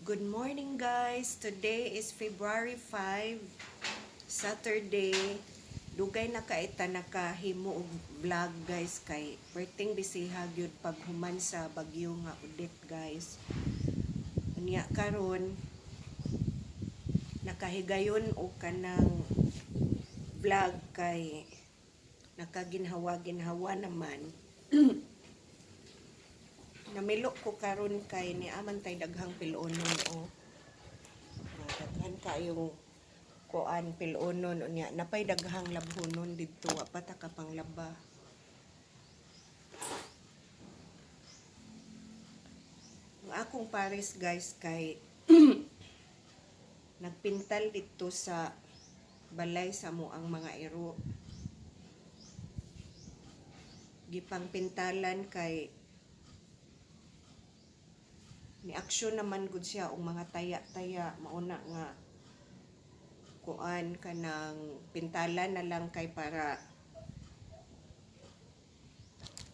Good morning guys. Today is February 5, Saturday. Dugay na kaita nakahimo og vlog guys kay perting bisiha gyud paghuman sa bagyo nga Odette guys. Unya karon nakahigayon og kanang vlog kay nakaginhawa-ginhawa naman. Namilo ko karon kay ni aman tay daghang pilonon o. Daghan kayong kuan pilonon unya napay daghang labhonon didto wa pa ta ka panglaba. Ang akong pares guys kay nagpintal dito sa balay sa moang mga iro. Gipang pintalan kay ni aksyon naman gud siya og mga taya-taya mauna nga kuan kanang pintalan na lang kay para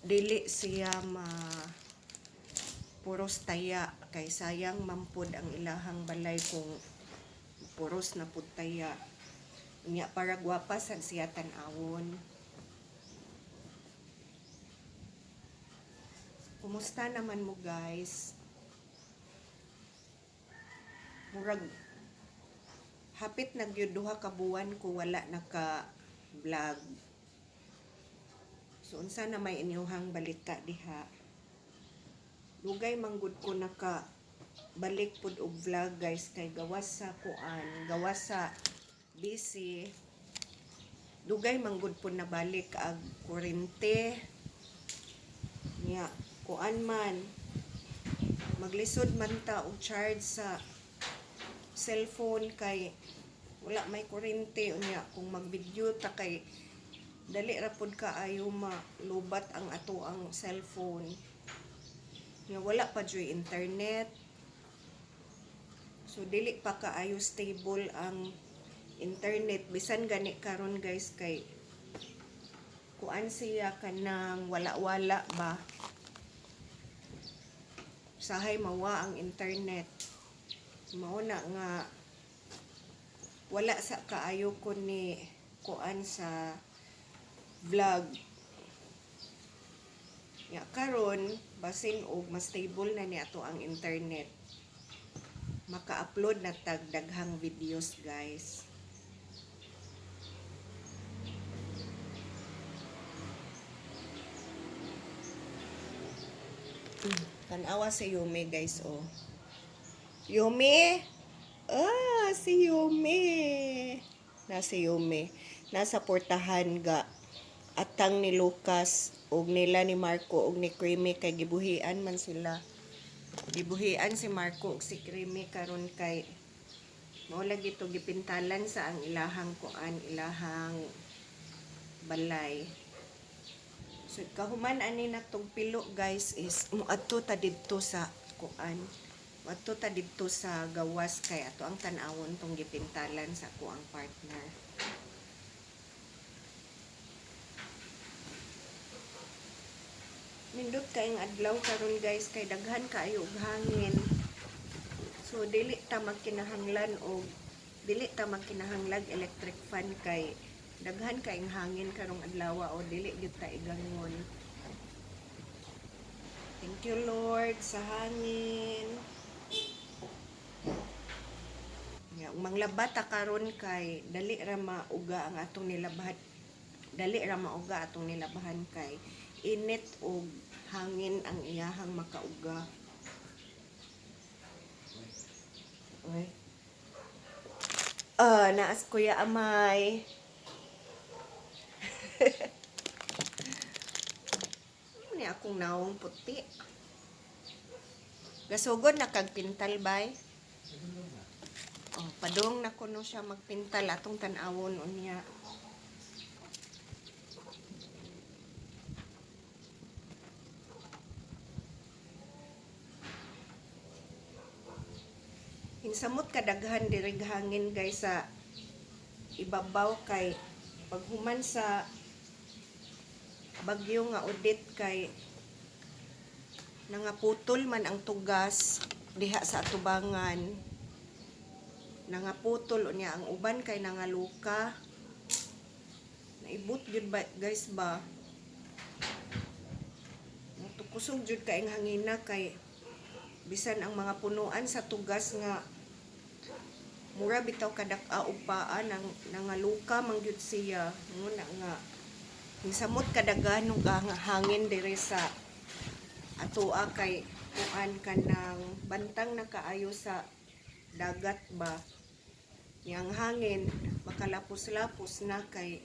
dili siya puros taya kay sayang mampud ang ilahang balay kung puros na pud taya unya para gwapa sad siya tan-awon. Kumusta naman mo guys? Murag hapit nagyud duha ka buwan ko wala naka vlog. So unsa na may inyuhang balita diha? Dugay manggud ko naka balik pud og vlog guys kay gawas sa kuan, gawas sa busy. Dugay manggud pud nabalik ag kuryente. Nya kuan man maglisod man ta og charge sa cellphone kay wala may kuryente unya kung mag-video ta kay dali ra pud kaayo malubat ang ato ang cellphone. Nga wala pa joy internet. So dili pa kaayo stable ang internet bisan gani karon guys kay kuan siya kanang wala-wala ba. Sahay mawa ang internet. Mauna nga wala sa kaayo ko ni kuan sa vlog. Ya karon basin og mas stable na ni ato ang internet. Maka-upload na tag daghang videos guys. Tanawa si Yumi guys oh. Yumi! Ah, si Yumi! Si Yumi. Nasa portahan ga atang ni Lucas og nila ni Marco og ni Creamy kay gibuhian man sila. Gibuhian si Marco og si Creamy karon kay mao lagi to gipintalan sa ang ilahang kuan, ilahang balay. So kahuman ani natong pilo guys is muadto ta didto sa kuan. Muadto ta didto sa gawas kay ato ang tan-awon tong gipintalan sa kuang partner. Nindot kayong adlaw karon guys kay daghan kaayo og hangin. So dili ta magkinahanglan og dili ta magkinahanglag electric fan kay daghan kayong hangin karong adlaw o dili gyud ta igangon. Thank you Lord sa hangin. Ya, manglaba ta karon kay dali ra mauga ang atong nilabahan. Dali ra mauga atong nilabahan kay init og hangin ang iyahang makauga. Oy. Naas Kuya Amay. Ni akong naong puti. Gasugod na kag pintal bay. Oh, padung na kuno siya magpintal atong tan-awon unya. Hinsamot kadaghan dirig hangin guys sa ibabaw kay paghuman sa bagyo nga Odette kay nangaputol man ang tugas diha sa atubangan nangaputol unya, ang uban kay nangaluka. Naibot jud ba guys ba, kusog jud kay ang hangina, kay bisan ang mga punuan sa tugas nga mura bitaw kadak-a og paa nang nangaluka man gyud siya. Nguna nga samot kadagan og hangin diri sa atoa, kay kuan kanang bantang na kaayo sa dagat ba, yang hangin makalapos-lapos na, kay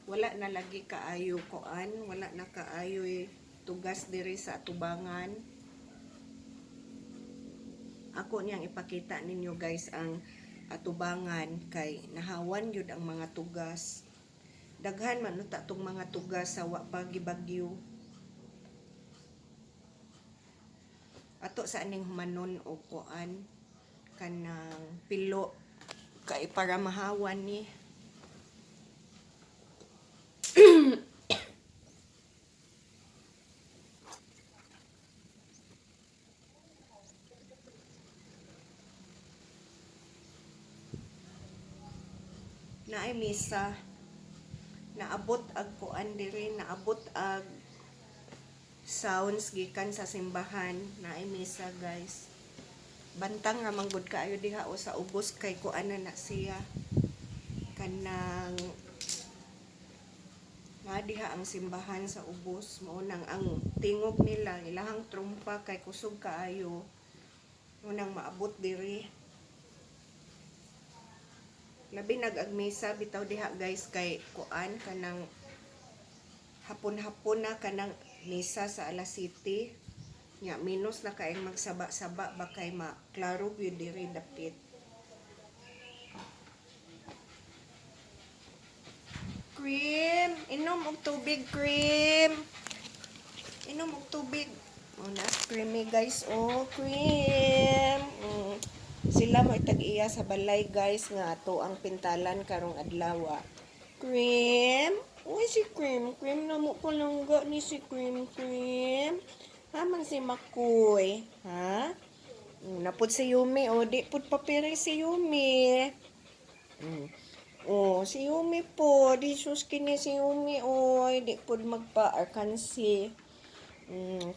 wala na lagi kaayo kuan, wala na kaayoy tugas diri sa atubangan. Ako niyang ipakita ninyo guys ang atubangan, kay nahawan yun ang mga tugas. Daghan man uta tong mga tugas sa wa pa gibagyo. Ato sa aning humanon o kuan kanang pilo, kay para mahawan ni. Naay misa, naabot ag kuan diri, naabot ag sounds gikan sa simbahan. Naay misa guys, bantang nga manggod kaayo diha o sa ubos, kay kuan na siya kanang nga diha ang simbahan sa ubos. Maunang ang tingog nila, ilahang trumpa, kay kusog kaayo, unang maabot diri. Labi nag-agmesa bitaw diha guys, kay kuan kanang hapon-hapon na kanang misa sa alas 7 nya, minus na kaayong magsaba-saba ba, kay maklaro gyud diri dapit. Cream, inom og tubig, cream. Inom og tubig. Oh, na creamy guys, oh, cream. Sila mo itag-iya sa balay guys nga ato ang pintalan karong adlaw. Cream, uy si cream, cream na mo palangga ni si cream, cream. Haman si Makoy, ha? Napod si Yumi, o di pud papiri si Yumi. Oh, si Yumi po, di suskini si Yumi, oy, di pud magpa-arkansi.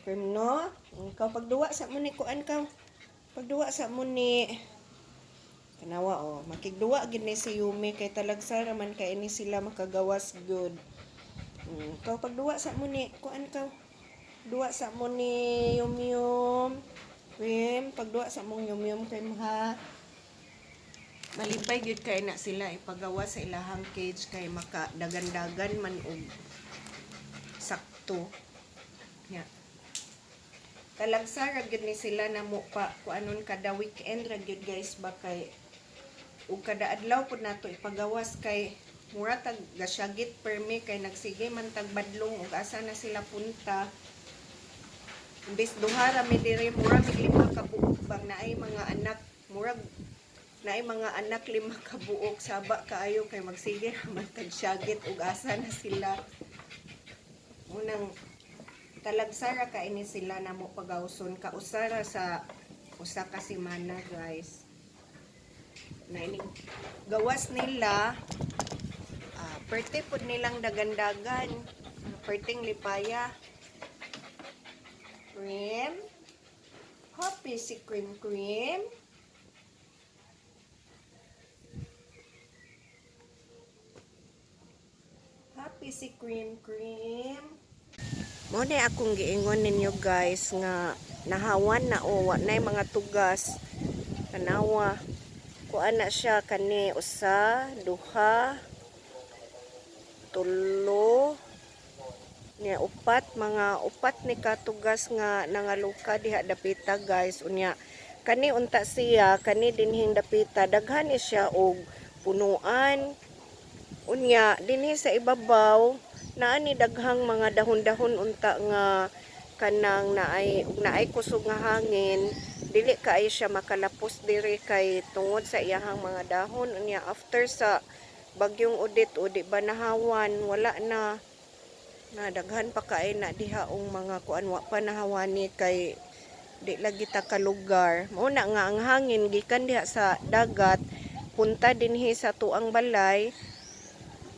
Cream no? Ikaw pagduwa sa mo ni kuan ka. Pagduwa sa mo ni kanawa, oh, makigduwa gid ni si Yumi, kay talagsara man kay ini sila makagawas good. Ikaw pagduwa sa mo ni kuan ka. Duwa sa mo ni Yum-Yum. Cream, pagduwa sa mong Yum-Yum cream ha. Malipay gyud kay na sila ipagawa sa ilahang cage, kay makadagan-dagan man og sakto. Ya. Talagsara gyud ni sila na mo pa kuanon kada weekend ra gyud guys ba, kay ug kada adlaw pud nato ipagawas, kay mura tag gasyagit permi, kay nagsige man tag badlong ug asa na sila punta. Imbes duha ra mi diri, mura mi 5 ka buok bang naay mga anak, murag naay mga anak 5 ka buok, saba kaayo, kay magsige man tag syagit ug asa na sila. Unang talagsara ka ini sila na mo pagawson, kausara sa usa ka semana guys. Na ini gawas nila, perte pud nilang dagan-dagan, perting lipaya. Cream, happy si cream cream. Happy si cream cream. Mo ni akong giingon ninyo guys nga nahawan na o wa nay mga tugas. Kanawa kuan na siya kani usa, duha, tulo, niya upat, mga upat ni katugas nga nangaluka diha dapita guys. Unya kani unta siya, kani dinhing dapita daghan ni siya og punuan. Unya dinhi sa ibabaw naa ni daghang mga dahon-dahon unta nga kanang naay kusog nga hangin, dili kaayo siya makalapos diri kay tungod sa iyahang mga dahon. Unya after sa bagyong Odette o di ba nahawan, wala na daghan pa kay na diha og mga kuan wa pa nahawani, kay di lagi ta ka lugar. Mao na nga ang hangin gikan diha sa dagat punta dinhi sa tuang balay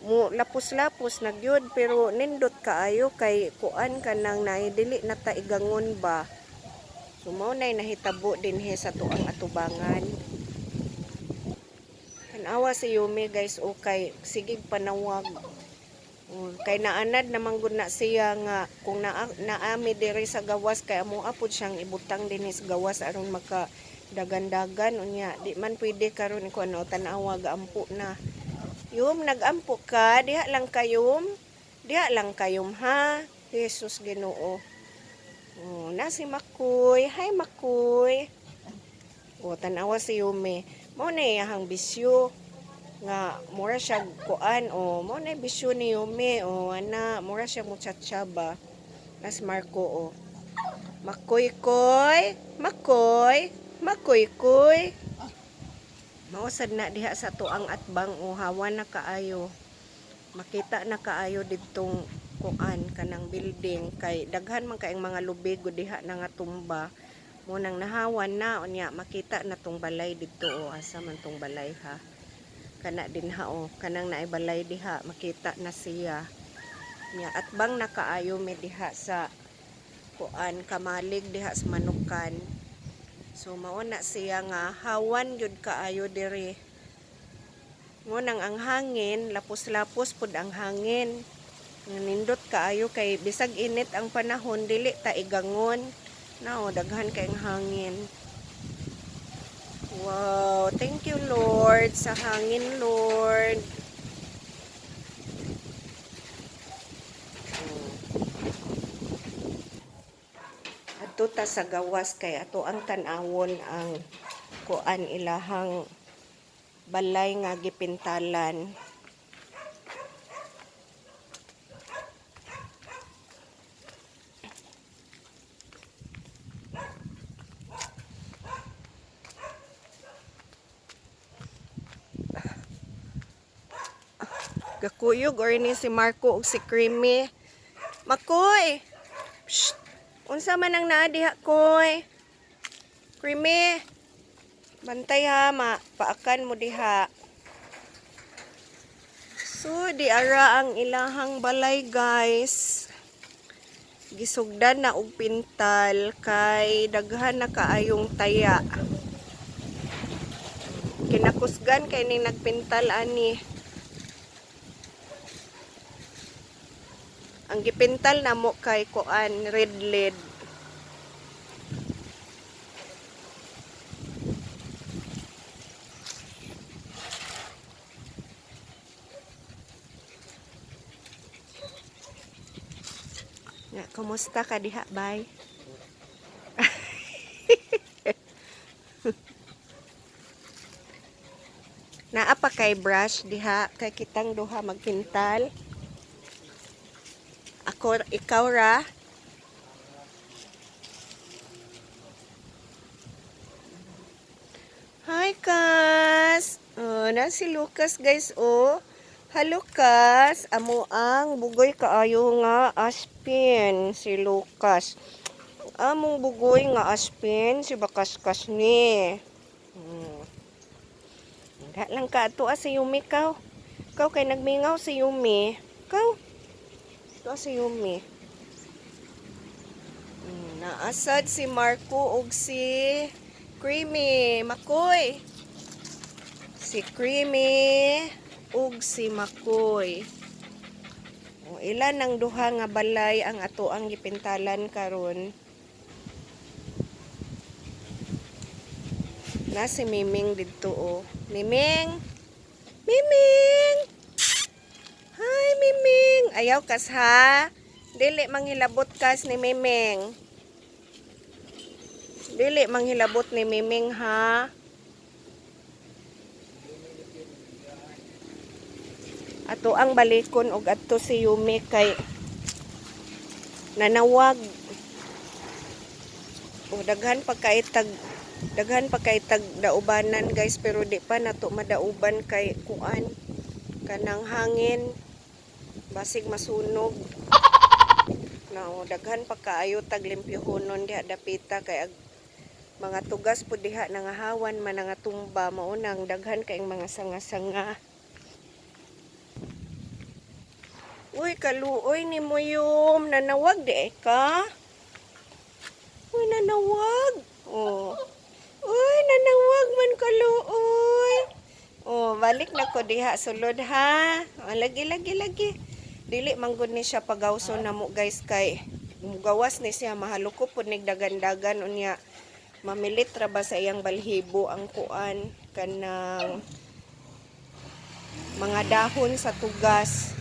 mo lapos-lapos nagyod pero nindot kaayo kay kuan kanang nay dili na ta igangon ba. So mao nay nahitabo dinhi sa tuang atubangan. Tanawa si Yumi guys o kay sigig panawag. Kay naanad naman gud na siya nga kung naami diri sa gawas kay amo apod siyang ibutang dinhi sa gawas aron maka dagan-dagan unya di man pwede karon ko ano tanawa gaampo na. Yum nagampo ka diha lang kayum. Diha lang kayum ha. Jesus Ginoo. Na si Makoy. Hi Makoy. Tanawa si Yumi. Mao na iyang bisyo nga mura siya kuan mo na bisyo ni Yumi ana mura siya muchacha ba nas Marco Makoy koy Makoy koy mausad na diha sa tuang atbang hawan na kaayo makita na kaayo didtong kuan kanang building kay daghan man kaayong mga lubig diha na nga tumba mo nang nahawan na unya makita na tong balay didto asa man tong balay ha kana din ha kanang naibalay diha makita na siya nya at bang nakaayo mi diha sa kuan kamalig diha sa manukan so mao na siya nga hawan jud kaayo diri mo nang ang hangin lapos-lapos pud ang hangin nindot kaayo kay bisag init ang panahon dili ta igangon na daghan kay ang hangin. Wow, thank you Lord sa hangin Lord. Adto ta sa gawas kay ato ang tan-awon ang kuan ilahang balay nga gipintalan. Gakuyog or ni si Marco ug si Creamy. Makoy. Psst. Unsa man ang naa diha koy? Creamy. Bantay ha, paakan mo diha. So di ara ang ilahang balay guys. Gisugdan na og pintal kay daghan na kaayong taya. Kinakusgan kay ning nagpintal ani. Ang gipintal na mo kay kuan red lead. Ya, kumusta ka diha, bay? Naa pa kay brush diha kay kitang duha magpintal. Ako, ikaw ra. Hi, Kas. Na si Lucas, guys, Hello, Kas. Amo ang bugoy kaayo nga aspin. Si Lucas. Among bugoy nga aspin. Si Bakas-kas ni. Hindi lang ka ato si Yumi, kaw. Kaw kay nagmingaw si Yumi. Kaw. Ito si Yumi. Naasad si Marco ug si Creamy. Makoy. Si Creamy ug si Makoy. Ilan ang duha nga balay ang ato ang gipintalan karon. Na si Miming didto Miming. Miming. Hi, Miming. Ayaw kas ha? Dili manghilabot kas ni Miming. Dili manghilabot ni Miming ha? Ato ang balikon og adto si Yumi kay nanawag. Daghan pa kay tag daubanan guys pero di pa nato madauban kay kuan kanang hangin basig masunog na daghan pa kaayo tag limpyohonon diha dapita kay Mga tugas po diha nangahawan man nga tumba maunang daghan kaayong mga sanga-sanga. Uy, kaluoy ni mo yung nanawag di ka? Uy, nanawag. Oh. Uy, nanawag man kaluoy. Oh, balik na ko diha sulod ha. Oh, lagi. Dili manggod ni siya pagawso na mo guys kay mugawas ni siya mahaluko pud nig dagan-dagan unya. Mamilit ra ba sa iyang balhibo ang kuan kanang mga dahon sa tugas.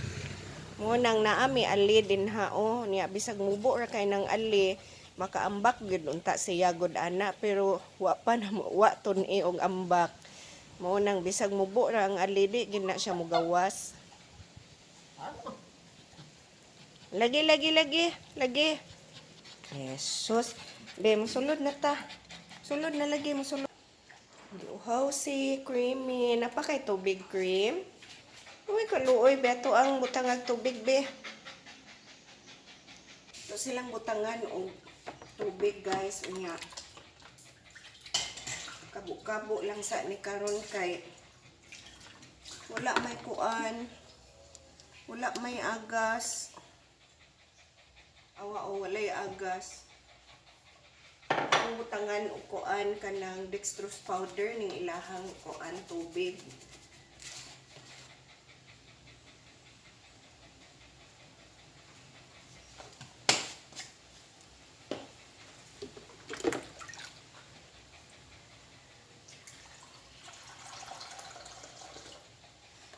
Mo nang naami ali din ha oh niya bisag mubo ra kay nang ali makaambak gud unta siya gud ana pero wa pa na wa tun-i og ambak. Mo nang bisag mubo ra ang ali di gid na siya mugawas. Lagi. Jesus. Be mosulod na ta. Sulod na lagi mosulod. Uhaw si creamy. Napakay tubig cream. Uy, kaluoy, beto ang butangag tubig, be. Ito silang butangan o tubig, guys. Unya. Kabo-kabo lang sa ni karon kay wala may kuan. Wala may agas. Awa o walay agas. Ang butangan o kuan kanang dextrose powder ning ilahang kuan tubig.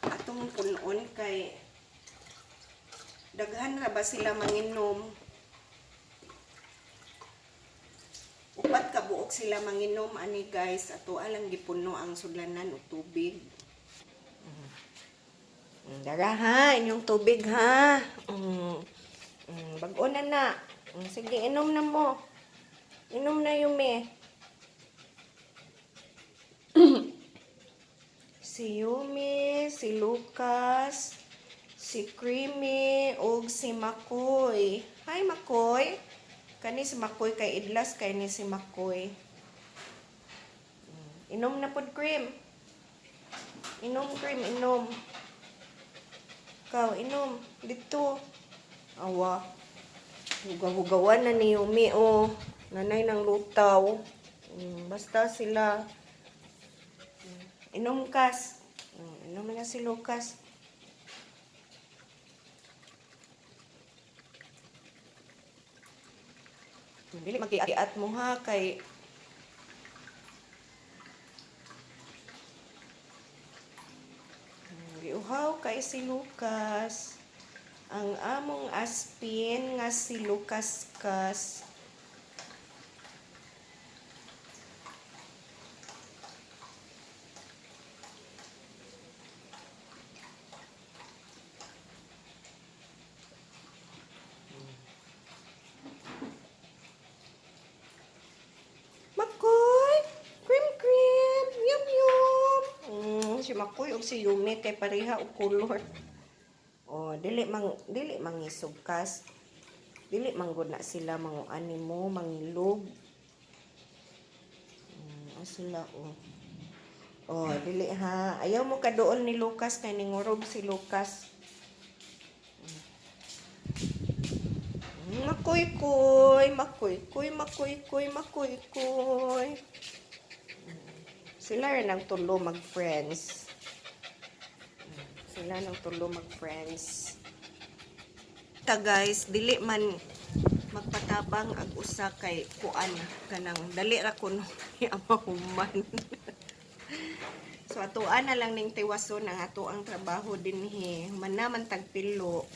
Atong punon kay daghan ra ba sila manginom. Upat ka buok sila manginom ani guys ato alang gipuno ang sudlanan og tubig. Dara ha inyong tubig ha. Bag-o na. Sige inom na mo. Inom na Yumi. Si Yumi, si Lucas, si Creamy, ug si Makoy. Hi Makoy. Kani si Makoy kay idlas kay ni si Makoy. Inom na pod cream. Inom cream, inom. Ikaw, inom. Dito. Awa. Hugaw-hugawan na ni Yumi, oh. Nanay ng lutaw. Basta sila. Inom kas. Inom na si Lucas. Dili mag-iat mo ha kay giuhaw kay si Lucas. Ang among aspin nga si Lucas kas. Makoy! Cream! Yum! Si Makoy o si Yumi kay pareha og color. Oh, dili mangisog kas. Dili manggod na sila manguani mo, mangilog. Sila oh. Oh, dili ha. Ayaw mo kadool ni Lucas kay ningurog si Lucas. Makoy. Sila rin ang tulo mag-friends. Ta guys, dili man magpatabang ag usa kay kuan kanang dali ra kuno ni amahuman. So atuan na lang ning tiwason ang ato ang trabaho dinhi. Manaman tagpilo.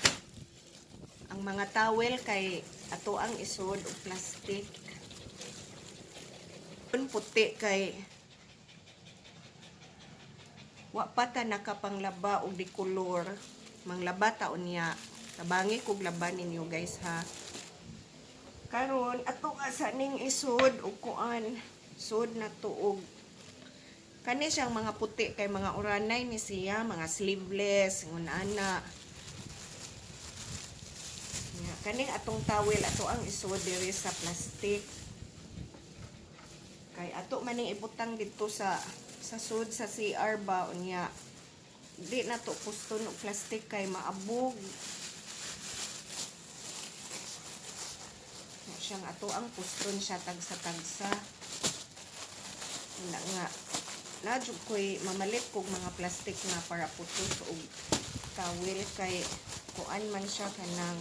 Ang mga towel kay ato ang isod og plastic. Puti kay wa pa ta nakapanglaba og di kolor. Manglaba taon niya. Tabangi kog laban ninyo guys ha. Karon ato nga sa ning isod og kuan. Sud na tuog. Kani siyang mga puti kay mga uranay ni siya, mga sleeveless, ngunana. Kaning atong towel ato ang isod diri sa plastic. maning ibutang dito sa sud sa CR ba unya. Di na to puston og plastic kay maabog. Siyang ato ang puston siya tagsa-tagsa. Wala nga. Nadyo ko'y mamalit kog mga plastic na para putos og tawil kay kuan man siya kanang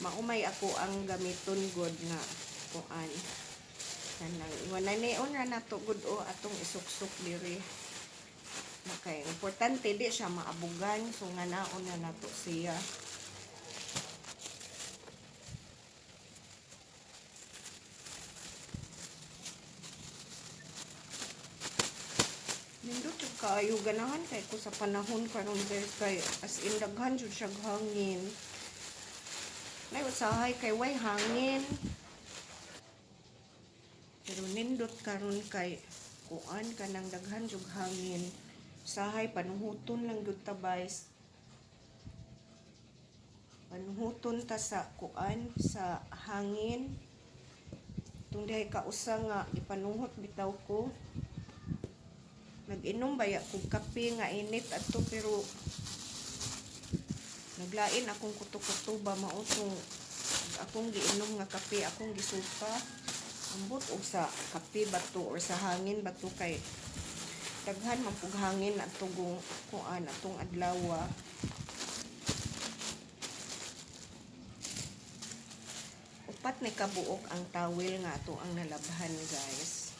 maumay ako ang gamiton god nga kuan kanang wala neon ra nato gud o atong isuksok diri kay importante di siya maabugan so nga naon na nato siya. Nindot yung kaayo ganahan kay ko sa panahon karon guys kay as in daghan jud siya hangin. May usahay kay way hangin. Pero nindot karon kay kuan kanang daghan jud hangin. Usahay panuhuton lang jud ta guys. Panuhuton ta sa kuan sa hangin. Tung dihay kausa nga ipanuhot bitaw ko. Nag-inom baya kog kape nga init adto pero naglain akong kuto-kuto ba mautong akong giinom nga kape akong gisupa ambot og sa kape bato or sa hangin bato kay daghan man pug hangin atong kuan atong adlaw. Upat ni kabuok ang towel nga ato ang nalabhan guys.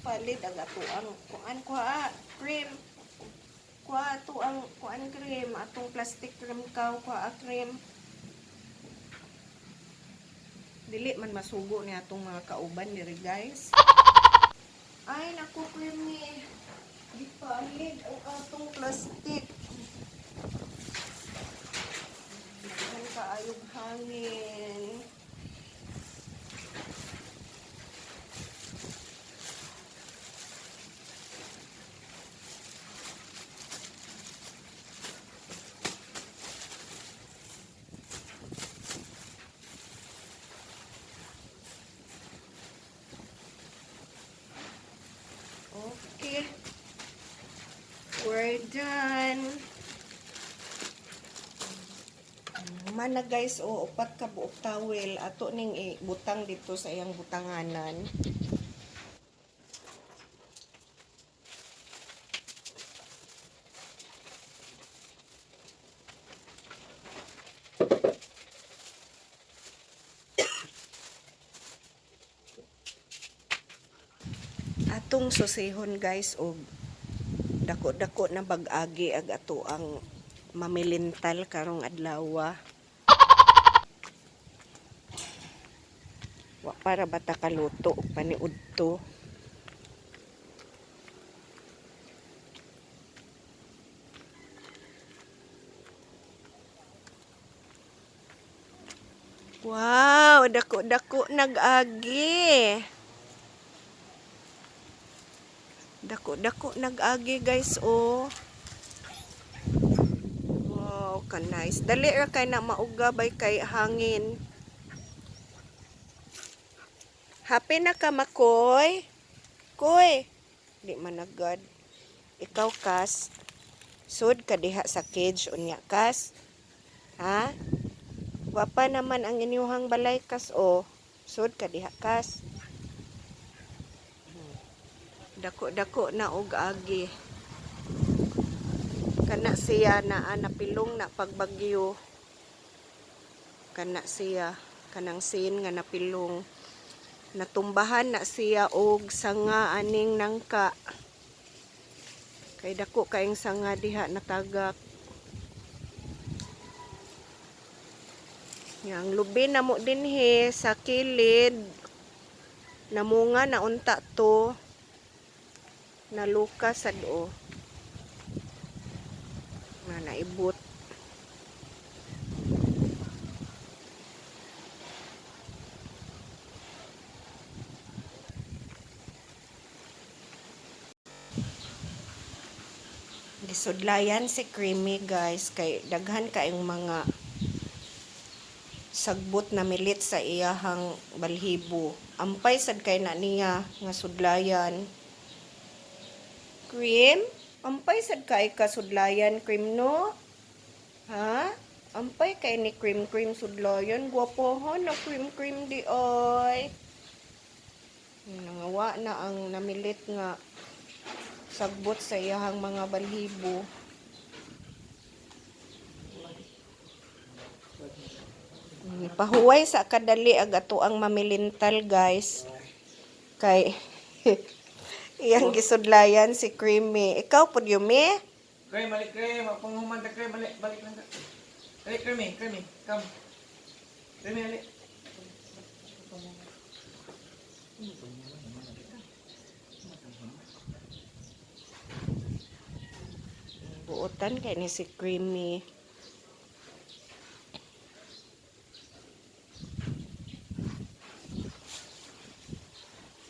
Palit ang ato ang kuan kuha cream kuha ato ang kuan cream atong plastic cream kaw kuha cream dili man masugo ni atong mga kauban diri guys. Ay naku cream ni gipalit ang atong plastic naghan kaayog hangin. Okay, we're done. Mana guys, o upat ka buok towel ato ning ibutang dito sa iyang butanganan. Atong susihon guys og dako-dako na bag-agi ag ato ang mamilintal karong adlaw. Wa para bata kaluto og paniudto. Wow, dako-dako nag-agi. Dako-dako nag-agi guys oh. Wow, ka nice. Dali ra kay na mauga bay kay hangin. Happy na ka makoy? Koy. Di managad. Ikaw kas. Sud ka diha sa cage unya kas. Ha? Wapa naman ang inyuhang balay kas oh. Sud ka diha kas. Dako-dako na og agi. Kana siya na napilong na pagbagyo. Kana siya kanang sin nga napilong. Natumbahan na siya og sanga aning nangka. Kay dako kaing sanga diha natagak. Yang lubi na mo dinhi sa kilid. Namunga na unta to. Nalukas sad o. Na naibot. Gisudlayan si Creamy guys kay daghan kaayong mga sagbot na milit sa iyahang balhibo. Ampay sad kay na niya nga sudlayan. Cream? Ampay sad kay ka sudlayan, Cream, no? Ha? Ampay kay ni Cream sudlayan. Gwapohon na Cream di oy. Nangawa na ang namilit nga sagbot sa iyahang mga balhibo. Pahuway sa kadali ag ato ang mamilintal guys. Kay iyang gisudlayan si Creamy. Ikaw pud Yumi? Cream, balik Cream. Apang humanda Cream, balik lang ka. Balik Creamy, come. Creamy, balik. Buotan kay ni si Creamy.